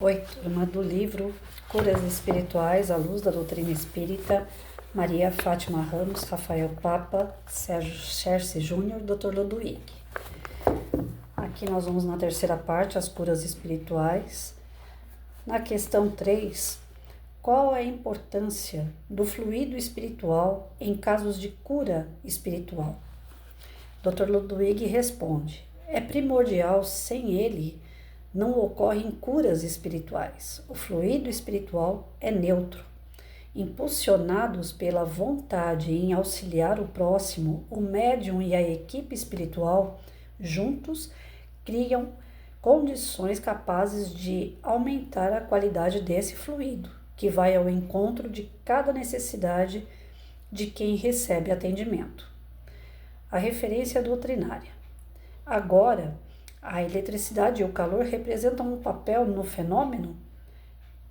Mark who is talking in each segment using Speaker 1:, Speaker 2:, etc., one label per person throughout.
Speaker 1: Oi, turma do livro Curas Espirituais à Luz da Doutrina Espírita, Maria Fátima Ramos, Rafael Papa, Sérgio Cherce Júnior, Dr. Ludwig. Aqui nós vamos na terceira parte, as curas espirituais. Na questão 3, qual a importância do fluido espiritual em casos de cura espiritual? Dr. Ludwig responde, é primordial, sem ele não ocorrem curas espirituais. O fluido espiritual é neutro. Impulsionados pela vontade em auxiliar o próximo, o médium e a equipe espiritual, juntos, criam condições capazes de aumentar a qualidade desse fluido, que vai ao encontro de cada necessidade de quem recebe atendimento. A referência doutrinária. Agora, a eletricidade e o calor representam um papel no fenômeno?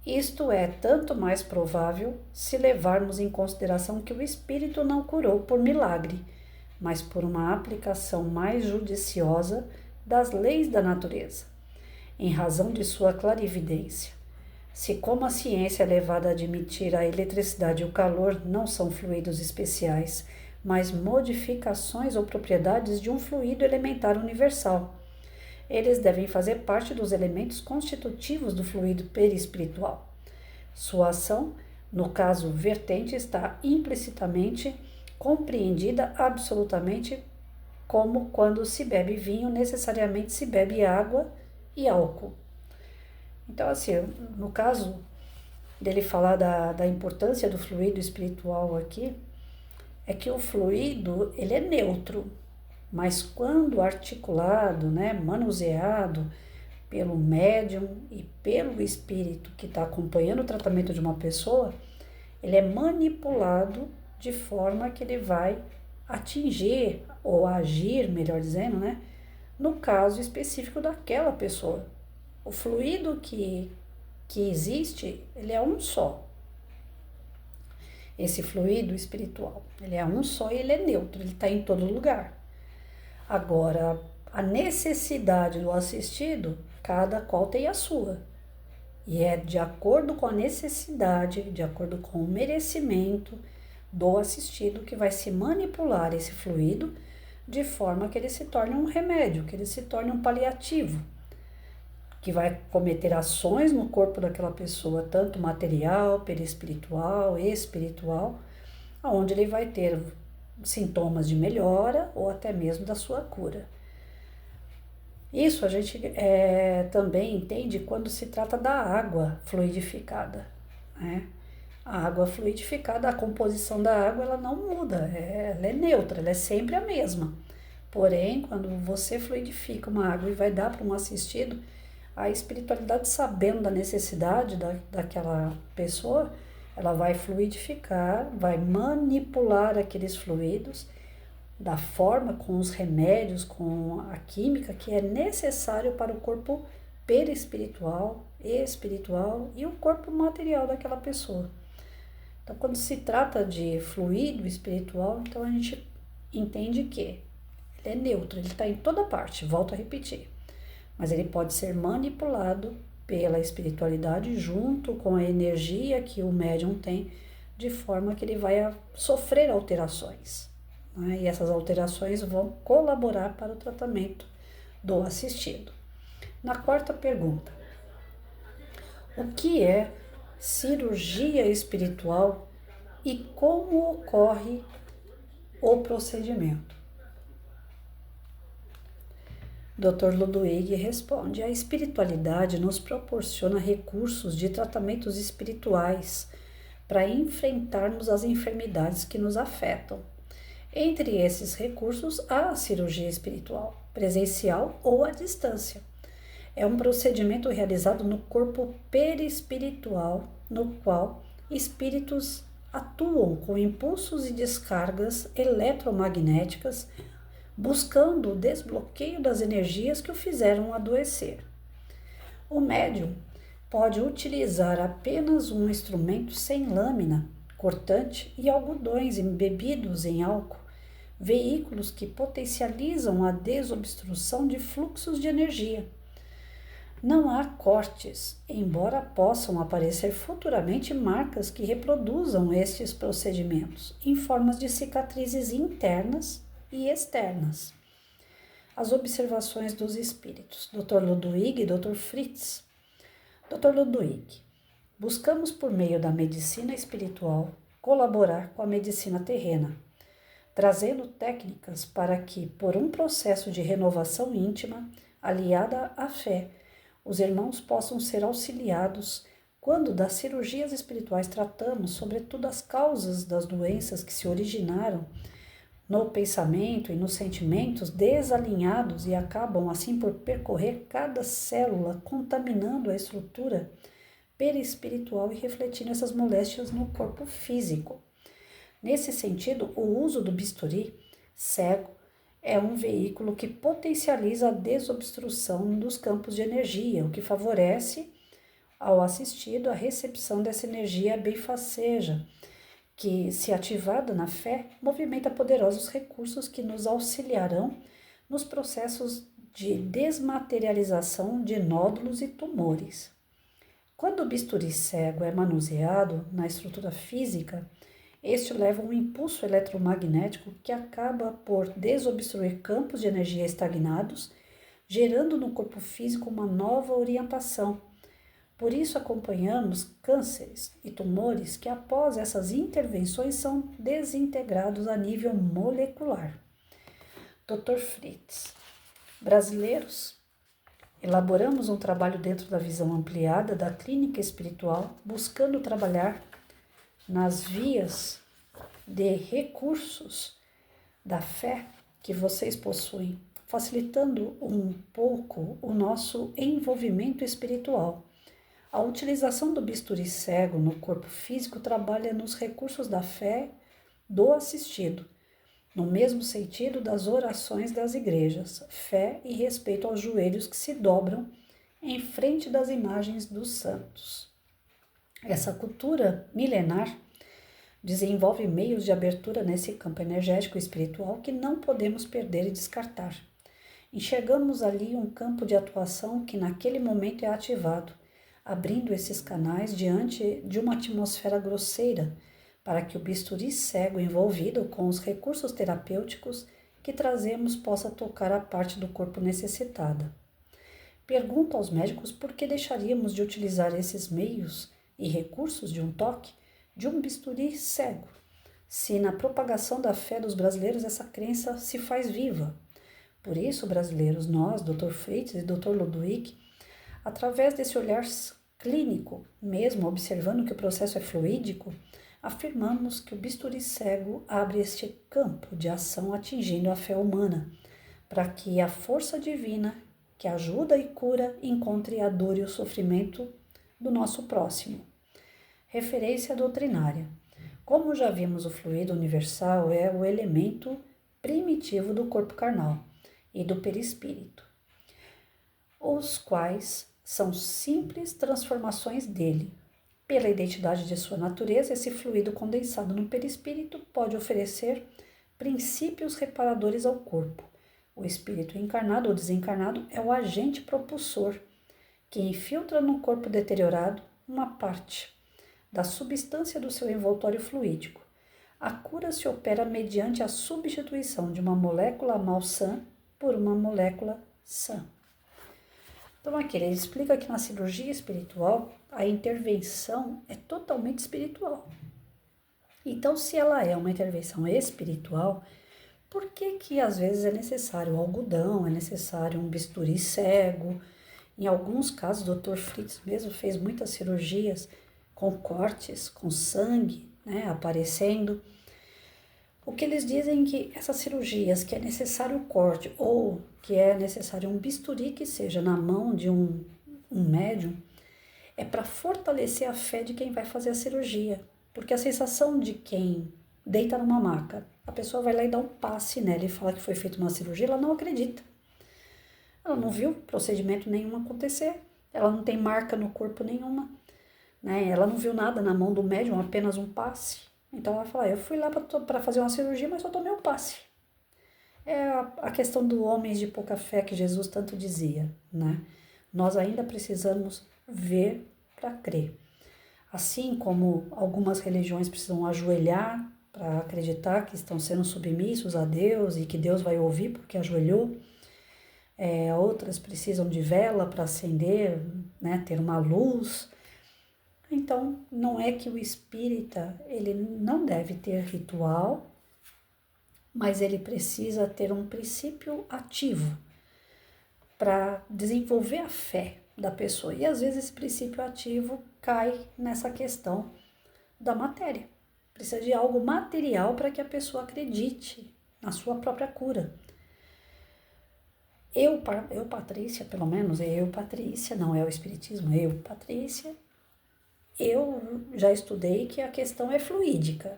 Speaker 1: Isto é tanto mais provável se levarmos em consideração que o espírito não curou por milagre, mas por uma aplicação mais judiciosa das leis da natureza, em razão de sua clarividência. Se, como a ciência é levada a admitir, a eletricidade e o calor não são fluidos especiais, mas modificações ou propriedades de um fluido elementar universal, eles devem fazer parte dos elementos constitutivos do fluido perispiritual. Sua ação, no caso vertente, está implicitamente compreendida absolutamente como quando se bebe vinho, necessariamente se bebe água e álcool. Então, assim, no caso dele falar da importância do fluido espiritual aqui, é que o fluido, ele é neutro. Mas quando articulado, manuseado pelo médium e pelo espírito que está acompanhando o tratamento de uma pessoa, ele é manipulado de forma que ele vai atingir ou agir, melhor dizendo, no caso específico daquela pessoa. O fluido que existe, ele é um só. Esse fluido espiritual, ele é um só e ele é neutro, ele está em todo lugar. Agora, a necessidade do assistido, cada qual tem a sua. E é de acordo com a necessidade, de acordo com o merecimento do assistido que vai se manipular esse fluido de forma que ele se torne um remédio, que ele se torne um paliativo, que vai cometer ações no corpo daquela pessoa, tanto material, perispiritual, espiritual, onde ele vai ter sintomas de melhora ou até mesmo da sua cura. Isso a gente também entende quando se trata da água fluidificada. A água fluidificada, a composição da água, ela não muda, ela é neutra, ela é sempre a mesma. Porém, quando você fluidifica uma água e vai dar para um assistido, a espiritualidade, sabendo da necessidade daquela pessoa, ela vai fluidificar, vai manipular aqueles fluidos da forma, com os remédios, com a química que é necessário para o corpo perispiritual, espiritual e o corpo material daquela pessoa. Então, quando se trata de fluido espiritual, então a gente entende que ele é neutro, ele está em toda parte, volto a repetir. Mas ele pode ser manipulado pela espiritualidade junto com a energia que o médium tem, de forma que ele vai sofrer alterações. E essas alterações vão colaborar para o tratamento do assistido. Na quarta pergunta, o que é cirurgia espiritual e como ocorre o procedimento? Dr. Ludwig responde, a espiritualidade nos proporciona recursos de tratamentos espirituais para enfrentarmos as enfermidades que nos afetam. Entre esses recursos, há a cirurgia espiritual, presencial ou à distância. É um procedimento realizado no corpo perispiritual, no qual espíritos atuam com impulsos e descargas eletromagnéticas, buscando o desbloqueio das energias que o fizeram adoecer. O médium pode utilizar apenas um instrumento sem lâmina, cortante e algodões embebidos em álcool, veículos que potencializam a desobstrução de fluxos de energia. Não há cortes, embora possam aparecer futuramente marcas que reproduzam estes procedimentos em formas de cicatrizes internas e externas. As observações dos espíritos, Dr. Ludwig e Dr. Fritz. Dr. Ludwig, buscamos por meio da medicina espiritual colaborar com a medicina terrena, trazendo técnicas para que, por um processo de renovação íntima, aliada à fé, os irmãos possam ser auxiliados quando das cirurgias espirituais tratamos, sobretudo, as causas das doenças que se originaram no pensamento e nos sentimentos desalinhados e acabam assim por percorrer cada célula, contaminando a estrutura perispiritual e refletindo essas moléstias no corpo físico. Nesse sentido, o uso do bisturi cego é um veículo que potencializa a desobstrução dos campos de energia, o que favorece ao assistido a recepção dessa energia bifaceja, que, se ativada na fé, movimenta poderosos recursos que nos auxiliarão nos processos de desmaterialização de nódulos e tumores. Quando o bisturi cego é manuseado na estrutura física, este leva um impulso eletromagnético que acaba por desobstruir campos de energia estagnados, gerando no corpo físico uma nova orientação. Por isso acompanhamos cânceres e tumores que após essas intervenções são desintegrados a nível molecular. Dr. Fritz. Brasileiros, elaboramos um trabalho dentro da visão ampliada da clínica espiritual, buscando trabalhar nas vias de recursos da fé que vocês possuem, facilitando um pouco o nosso envolvimento espiritual. A utilização do bisturi cego no corpo físico trabalha nos recursos da fé do assistido, no mesmo sentido das orações das igrejas, fé e respeito aos joelhos que se dobram em frente das imagens dos santos. Essa cultura milenar desenvolve meios de abertura nesse campo energético e espiritual que não podemos perder e descartar. Enxergamos ali um campo de atuação que naquele momento é ativado, abrindo esses canais diante de uma atmosfera grosseira, para que o bisturi cego envolvido com os recursos terapêuticos que trazemos possa tocar a parte do corpo necessitada. Pergunto aos médicos por que deixaríamos de utilizar esses meios e recursos de um toque de um bisturi cego, se na propagação da fé dos brasileiros essa crença se faz viva. Por isso, brasileiros, nós, Dr. Fritz e Dr. Ludwig, através desse olhar clínico, mesmo observando que o processo é fluídico, afirmamos que o bisturi cego abre este campo de ação atingindo a fé humana, para que a força divina, que ajuda e cura, encontre a dor e o sofrimento do nosso próximo. Referência doutrinária. Como já vimos, o fluido universal é o elemento primitivo do corpo carnal e do perispírito, os quais são simples transformações dele. Pela identidade de sua natureza, esse fluido condensado no perispírito pode oferecer princípios reparadores ao corpo. O espírito encarnado ou desencarnado é o agente propulsor, que infiltra no corpo deteriorado uma parte da substância do seu envoltório fluídico. A cura se opera mediante a substituição de uma molécula malsã por uma molécula sã. Então aqui ele explica que na cirurgia espiritual a intervenção é totalmente espiritual. Então, se ela é uma intervenção espiritual, por que às vezes é necessário um algodão, é necessário um bisturi cego? Em alguns casos, o Dr. Fritz mesmo fez muitas cirurgias com cortes, com sangue, aparecendo. O que eles dizem que essas cirurgias que é necessário o corte ou que é necessário um bisturi que seja na mão de um médium, é para fortalecer a fé de quem vai fazer a cirurgia. Porque a sensação de quem deita numa maca, a pessoa vai lá e dá um passe nela e fala que foi feita uma cirurgia, ela não acredita. Ela não viu procedimento nenhum acontecer, ela não tem marca no corpo nenhuma, ela não viu nada na mão do médium, apenas um passe. Então ela fala, eu fui lá para fazer uma cirurgia, mas só tomei um passe. É a questão do homens de pouca fé que Jesus tanto dizia, Nós ainda precisamos ver para crer. Assim como algumas religiões precisam ajoelhar para acreditar que estão sendo submissos a Deus e que Deus vai ouvir porque ajoelhou, outras precisam de vela para acender, né, ter uma luz. Então, não é que o espírita ele não deve ter ritual, mas ele precisa ter um princípio ativo para desenvolver a fé da pessoa. E às vezes esse princípio ativo cai nessa questão da matéria. Precisa de algo material para que a pessoa acredite na sua própria cura. Eu, Patrícia, pelo menos, Patrícia, não é o espiritismo, Patrícia, eu já estudei que a questão é fluídica.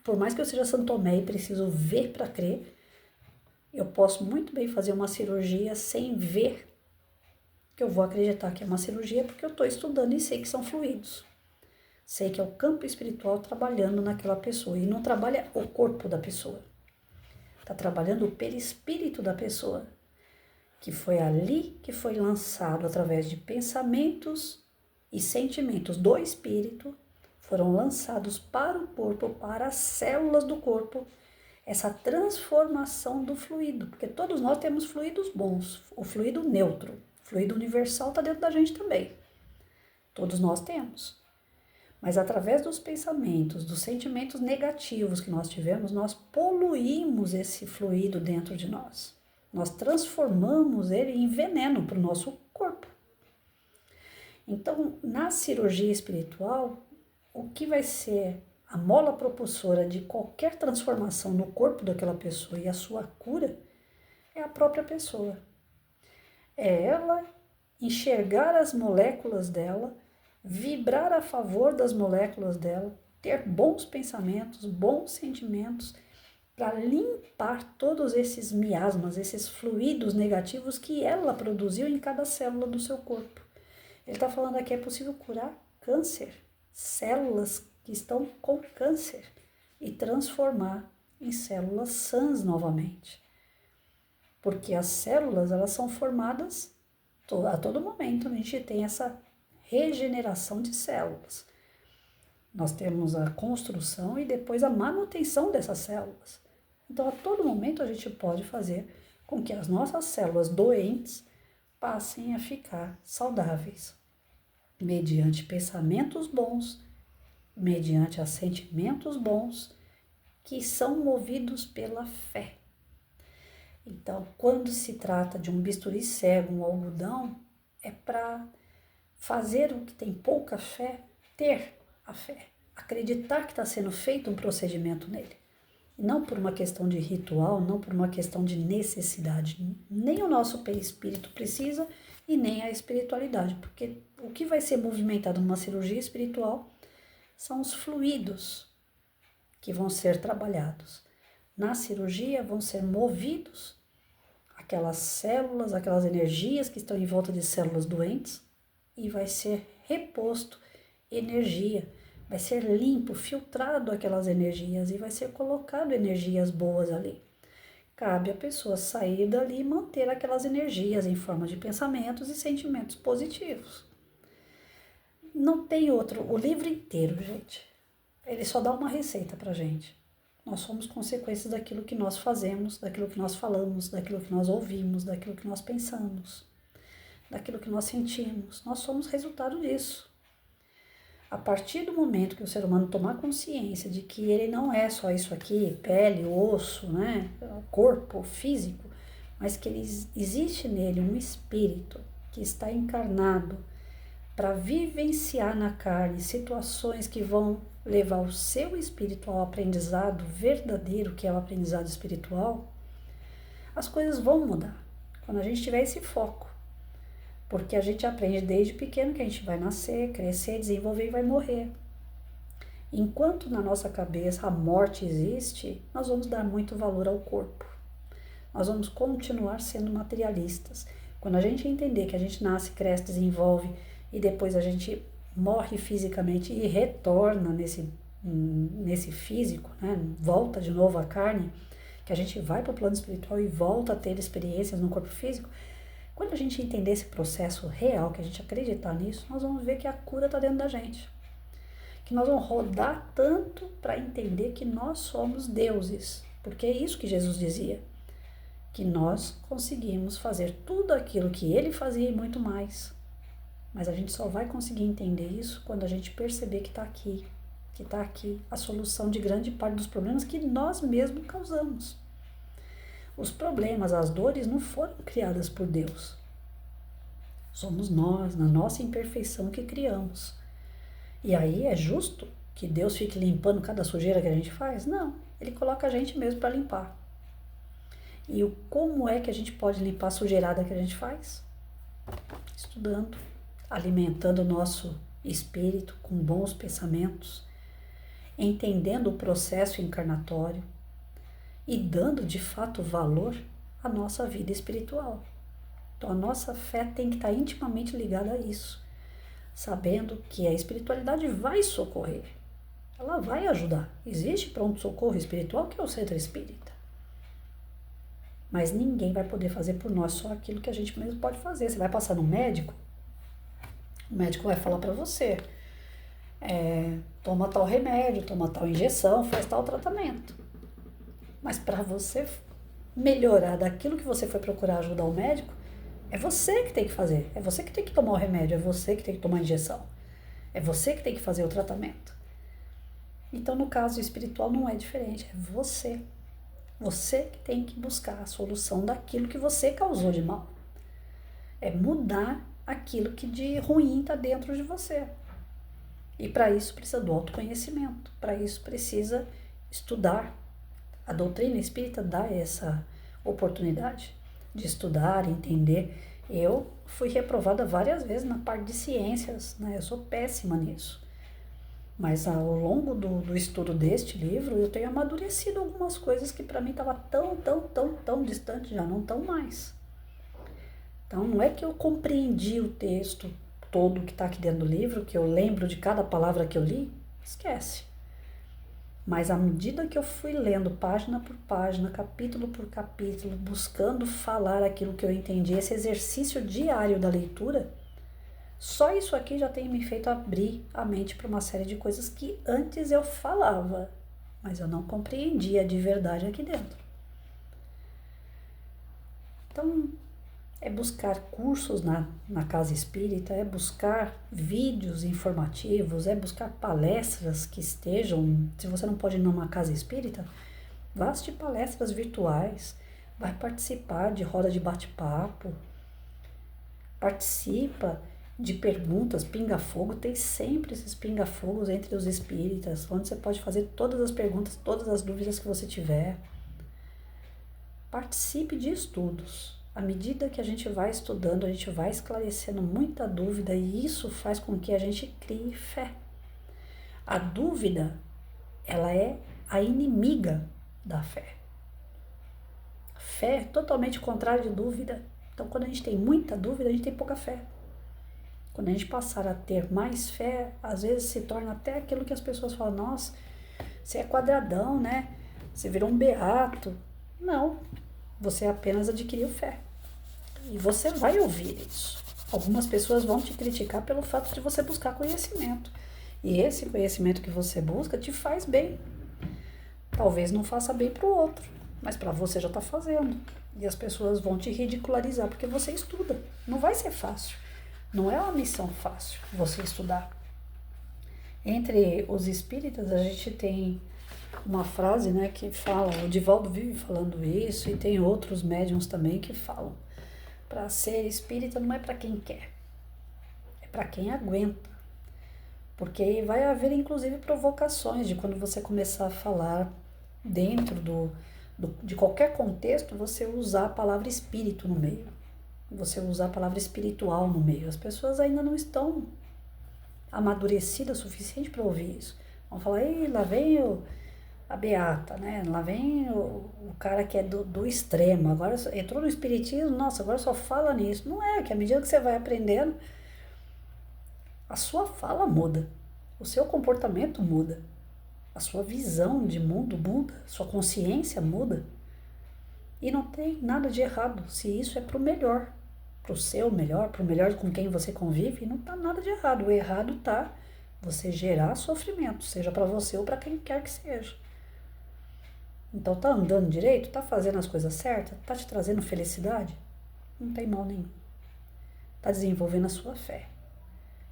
Speaker 1: Por mais que eu seja Santo Tomé e preciso ver para crer, eu posso muito bem fazer uma cirurgia sem ver que eu vou acreditar que é uma cirurgia, porque eu estou estudando e sei que são fluidos. Sei que é o campo espiritual trabalhando naquela pessoa. E não trabalha o corpo da pessoa. Está trabalhando o perispírito da pessoa. Que foi ali que foi lançado através de pensamentos e sentimentos do espírito. Foram lançados para o corpo, para as células do corpo. Essa transformação do fluido. Porque todos nós temos fluidos bons. O fluido neutro. O fluido universal está dentro da gente também. Todos nós temos. Mas através dos pensamentos, dos sentimentos negativos que nós tivemos, nós poluímos esse fluido dentro de nós. Nós transformamos ele em veneno para o nosso corpo. Então, na cirurgia espiritual, o que vai ser a mola propulsora de qualquer transformação no corpo daquela pessoa e a sua cura é a própria pessoa. É ela enxergar as moléculas dela, vibrar a favor das moléculas dela, ter bons pensamentos, bons sentimentos, para limpar todos esses miasmas, esses fluidos negativos que ela produziu em cada célula do seu corpo. Ele está falando aqui, é possível curar câncer, células que estão com câncer, e transformar em células sãs novamente. Porque as células, elas são formadas a todo momento, a gente tem essa regeneração de células. Nós temos a construção e depois a manutenção dessas células. Então, a todo momento, a gente pode fazer com que as nossas células doentes passem a ficar saudáveis, mediante pensamentos bons, mediante sentimentos bons, que são movidos pela fé. Então, quando se trata de um bisturi cego, um algodão, é para fazer o que tem pouca fé, ter a fé, acreditar que está sendo feito um procedimento nele. Não por uma questão de ritual, não por uma questão de necessidade. Nem o nosso perispírito precisa e nem a espiritualidade, porque o que vai ser movimentado numa cirurgia espiritual são os fluidos que vão ser trabalhados. Na cirurgia vão ser movidos aquelas células, aquelas energias que estão em volta de células doentes, e vai ser reposto energia, vai ser limpo, filtrado aquelas energias e vai ser colocado energias boas ali. Cabe à pessoa sair dali e manter aquelas energias em forma de pensamentos e sentimentos positivos. Não tem outro, o livro inteiro, gente, ele só dá uma receita pra gente. Nós somos consequências daquilo que nós fazemos, daquilo que nós falamos, daquilo que nós ouvimos, daquilo que nós pensamos, daquilo que nós sentimos. Nós somos resultado disso. A partir do momento que o ser humano tomar consciência de que ele não é só isso aqui, pele, osso, né, corpo físico, mas que existe nele um espírito que está encarnado para vivenciar na carne situações que vão levar o seu espírito ao aprendizado verdadeiro, que é o aprendizado espiritual, as coisas vão mudar. Quando a gente tiver esse foco. Porque a gente aprende desde pequeno que a gente vai nascer, crescer, desenvolver e vai morrer. Enquanto na nossa cabeça a morte existe, nós vamos dar muito valor ao corpo. Nós vamos continuar sendo materialistas. Quando a gente entender que a gente nasce, cresce, desenvolve e depois a gente morre fisicamente e retorna nesse físico, né? Volta de novo à carne, que a gente vai para o plano espiritual e volta a ter experiências no corpo físico. Quando a gente entender esse processo real, que a gente acreditar nisso, nós vamos ver que a cura está dentro da gente. Que nós vamos rodar tanto para entender que nós somos deuses. Porque é isso que Jesus dizia. Que nós conseguimos fazer tudo aquilo que ele fazia e muito mais. Mas a gente só vai conseguir entender isso quando a gente perceber que está aqui a solução de grande parte dos problemas que nós mesmos causamos. Os problemas, as dores não foram criadas por Deus. Somos nós, na nossa imperfeição, que criamos. E aí é justo que Deus fique limpando cada sujeira que a gente faz? Não, ele coloca a gente mesmo para limpar. E como é que a gente pode limpar a sujeirada que a gente faz? Estudando, alimentando o nosso espírito com bons pensamentos, entendendo o processo encarnatório e dando de fato valor à nossa vida espiritual. Então a nossa fé tem que estar intimamente ligada a isso, sabendo que a espiritualidade vai socorrer, ela vai ajudar. Existe pronto-socorro espiritual que é o centro espírita. Mas ninguém vai poder fazer por nós só aquilo que a gente mesmo pode fazer. Você vai passar no médico, o médico vai falar para você, toma tal remédio, toma tal injeção, faz tal tratamento. Mas para você melhorar daquilo que você foi procurar ajudar o médico, é você que tem que fazer, é você que tem que tomar o remédio, é você que tem que tomar a injeção, é você que tem que fazer o tratamento. Então, no caso espiritual não é diferente, é você. Você que tem que buscar a solução daquilo que você causou de mal. É mudar aquilo que de ruim está dentro de você. E para isso precisa do autoconhecimento, para isso precisa estudar. A doutrina espírita dá essa oportunidade de estudar, entender. Eu fui reprovada várias vezes na parte de ciências, né? Eu sou péssima nisso. Mas ao longo do estudo deste livro, eu tenho amadurecido algumas coisas que para mim estavam tão distante, já não estão mais. Então não é que eu compreendi o texto todo que está aqui dentro do livro, que eu lembro de cada palavra que eu li, esquece. Mas à medida que eu fui lendo página por página, capítulo por capítulo, buscando falar aquilo que eu entendi, esse exercício diário da leitura, só isso aqui já tem me feito abrir a mente para uma série de coisas que antes eu falava, mas eu não compreendia de verdade aqui dentro. Então, é buscar cursos na casa espírita, é buscar vídeos informativos, é buscar palestras que estejam. Se você não pode ir numa casa espírita, vá assistir palestras virtuais, vai participar de roda de bate-papo, participa de perguntas, pinga-fogo, tem sempre esses pinga-fogos entre os espíritas, onde você pode fazer todas as perguntas, todas as dúvidas que você tiver. Participe de estudos. À medida que a gente vai estudando, a gente vai esclarecendo muita dúvida e isso faz com que a gente crie fé. A dúvida, ela é a inimiga da fé. Fé é totalmente contrário de dúvida. Então, quando a gente tem muita dúvida, a gente tem pouca fé. Quando a gente passar a ter mais fé, às vezes se torna até aquilo que as pessoas falam, nossa, você é quadradão, né? Você virou um beato. Não, você apenas adquiriu fé. E você vai ouvir isso. Algumas pessoas vão te criticar pelo fato de você buscar conhecimento. E esse conhecimento que você busca te faz bem. Talvez não faça bem para o outro, mas para você já está fazendo. E as pessoas vão te ridicularizar porque você estuda. Não vai ser fácil. Não é uma missão fácil você estudar. Entre os espíritas, a gente tem uma frase, né, que fala, o Divaldo vive falando isso, e tem outros médiuns também que falam, para ser espírita não é para quem quer, é para quem aguenta. Porque vai haver, inclusive, provocações de quando você começar a falar dentro de qualquer contexto, você usar a palavra espírito no meio. Você usar a palavra espiritual no meio. As pessoas ainda não estão amadurecidas o suficiente para ouvir isso. Vão falar, ei, lá vem a beata, né? Lá vem o cara que é do extremo. Agora entrou no espiritismo, nossa, agora só fala nisso. Não é, que à medida que você vai aprendendo, a sua fala muda. O seu comportamento muda. A sua visão de mundo muda. Sua consciência muda. E não tem nada de errado se isso é para o melhor. pro seu melhor, pro melhor com quem você convive, não tá nada de errado. O errado tá você gerar sofrimento, seja para você ou para quem quer que seja. Então tá andando direito? Tá fazendo as coisas certas? Tá te trazendo felicidade? Não tem mal nenhum. Tá desenvolvendo a sua fé.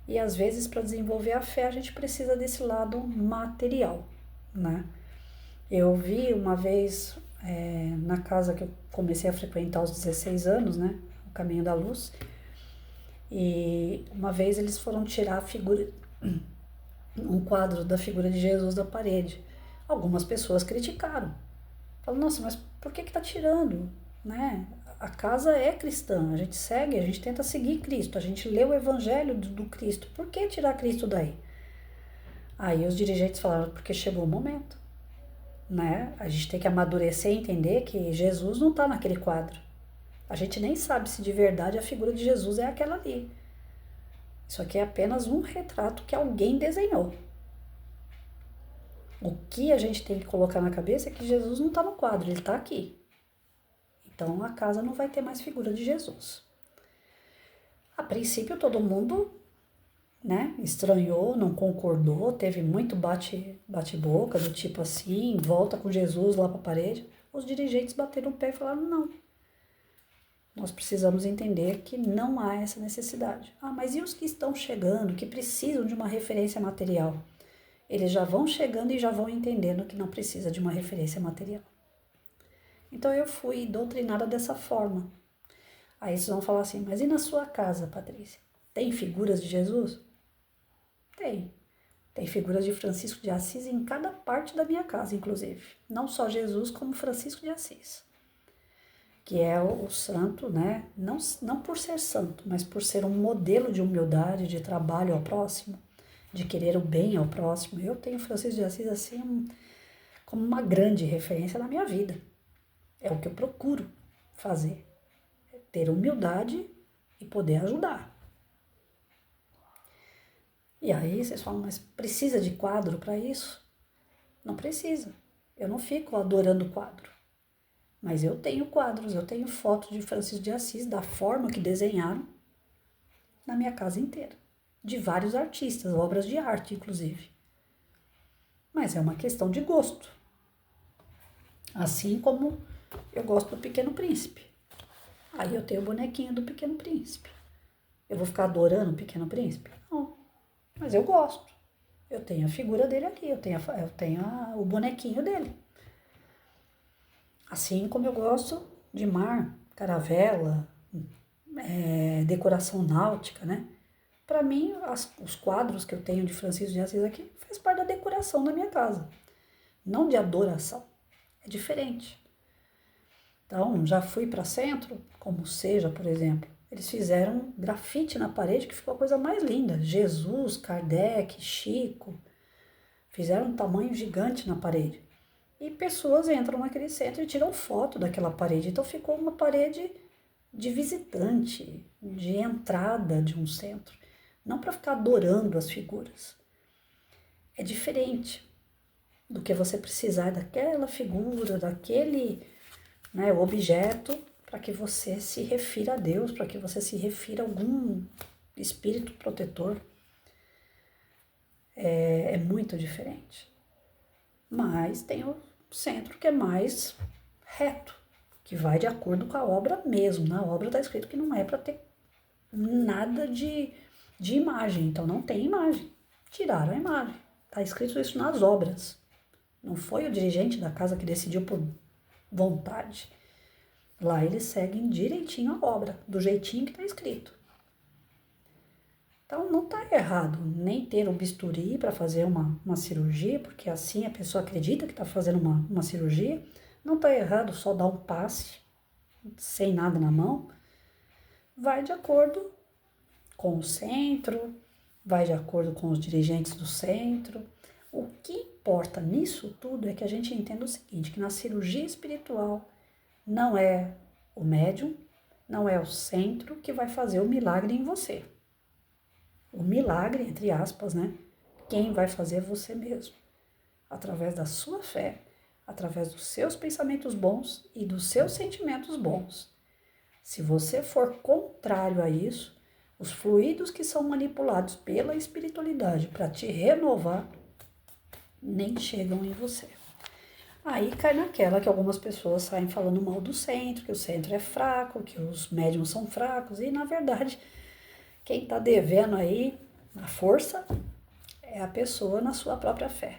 Speaker 1: E às vezes para desenvolver a fé a gente precisa desse lado material, né? Eu vi uma vez na casa que eu comecei a frequentar aos 16 anos, né? O Caminho da Luz. E uma vez eles foram tirar a figura, um quadro da figura de Jesus da parede. Algumas pessoas criticaram. Falaram, nossa, mas por que tá tirando? Né? A casa é cristã, a gente segue, a gente tenta seguir Cristo, a gente lê o evangelho do Cristo. Por que tirar Cristo daí? Aí os dirigentes falaram, porque chegou o momento. Né? A gente tem que amadurecer e entender que Jesus não está naquele quadro. A gente nem sabe se de verdade a figura de Jesus é aquela ali. Isso aqui é apenas um retrato que alguém desenhou. O que a gente tem que colocar na cabeça é que Jesus não está no quadro, ele está aqui. Então a casa não vai ter mais figura de Jesus. A princípio todo mundo, né, estranhou, não concordou, teve muito bate-boca, do tipo assim, volta com Jesus lá para a parede. Os dirigentes bateram o pé e falaram, não. Nós precisamos entender que não há essa necessidade. Ah, mas e os que estão chegando, que precisam de uma referência material? Eles já vão chegando e já vão entendendo que não precisa de uma referência material. Então eu fui doutrinada dessa forma. Aí vocês vão falar assim, mas e na sua casa, Patrícia? Tem figuras de Jesus? Tem. Tem figuras de Francisco de Assis em cada parte da minha casa, inclusive. Não só Jesus, como Francisco de Assis. Que é o santo, né? Não por ser santo, mas por ser um modelo de humildade, de trabalho ao próximo, de querer o bem ao próximo. Eu tenho Francisco de Assis assim como uma grande referência na minha vida. É o que eu procuro fazer. É ter humildade e poder ajudar. E aí vocês falam, mas precisa de quadro para isso? Não precisa. Eu não fico adorando quadro. Mas eu tenho quadros, eu tenho fotos de Francisco de Assis, da forma que desenharam, na minha casa inteira. De vários artistas, obras de arte, inclusive. Mas é uma questão de gosto. Assim como eu gosto do Pequeno Príncipe. Aí eu tenho o bonequinho do Pequeno Príncipe. Eu vou ficar adorando o Pequeno Príncipe? Não. Mas eu gosto. Eu tenho a figura dele aqui, eu tenho o bonequinho dele. Assim como eu gosto de mar, caravela, decoração náutica, né? Para mim, os quadros que eu tenho de Francisco de Assis aqui faz parte da decoração da minha casa. Não de adoração. É diferente. Então, já fui para centro, como Seja, por exemplo. Eles fizeram grafite na parede que ficou a coisa mais linda. Jesus, Kardec, Chico. Fizeram um tamanho gigante na parede. E pessoas entram naquele centro e tiram foto daquela parede. Então ficou uma parede de visitante, de entrada de um centro. Não para ficar adorando as figuras. É diferente do que você precisar daquela figura, daquele objeto, para que você se refira a Deus, para que você se refira a algum espírito protetor. É muito diferente. Mas tem o centro que é mais reto, que vai de acordo com a obra mesmo. Na obra está escrito que não é para ter nada de imagem, então não tem imagem. Tiraram a imagem. Está escrito isso nas obras. Não foi o dirigente da casa que decidiu por vontade. Lá eles seguem direitinho a obra, do jeitinho que está escrito. Então não está errado nem ter um bisturi para fazer uma cirurgia, porque assim a pessoa acredita que está fazendo uma cirurgia. Não está errado só dar um passe, sem nada na mão. Vai de acordo com o centro, vai de acordo com os dirigentes do centro. O que importa nisso tudo é que a gente entenda o seguinte, que na cirurgia espiritual não é o médium, não é o centro que vai fazer o milagre em você. O milagre, entre aspas, né? Quem vai fazer é você mesmo. Através da sua fé, através dos seus pensamentos bons e dos seus sentimentos bons. Se você for contrário a isso, os fluidos que são manipulados pela espiritualidade para te renovar, nem chegam em você. Aí cai naquela que algumas pessoas saem falando mal do centro, que o centro é fraco, que os médiums são fracos, e na verdade, quem está devendo aí a força é a pessoa na sua própria fé.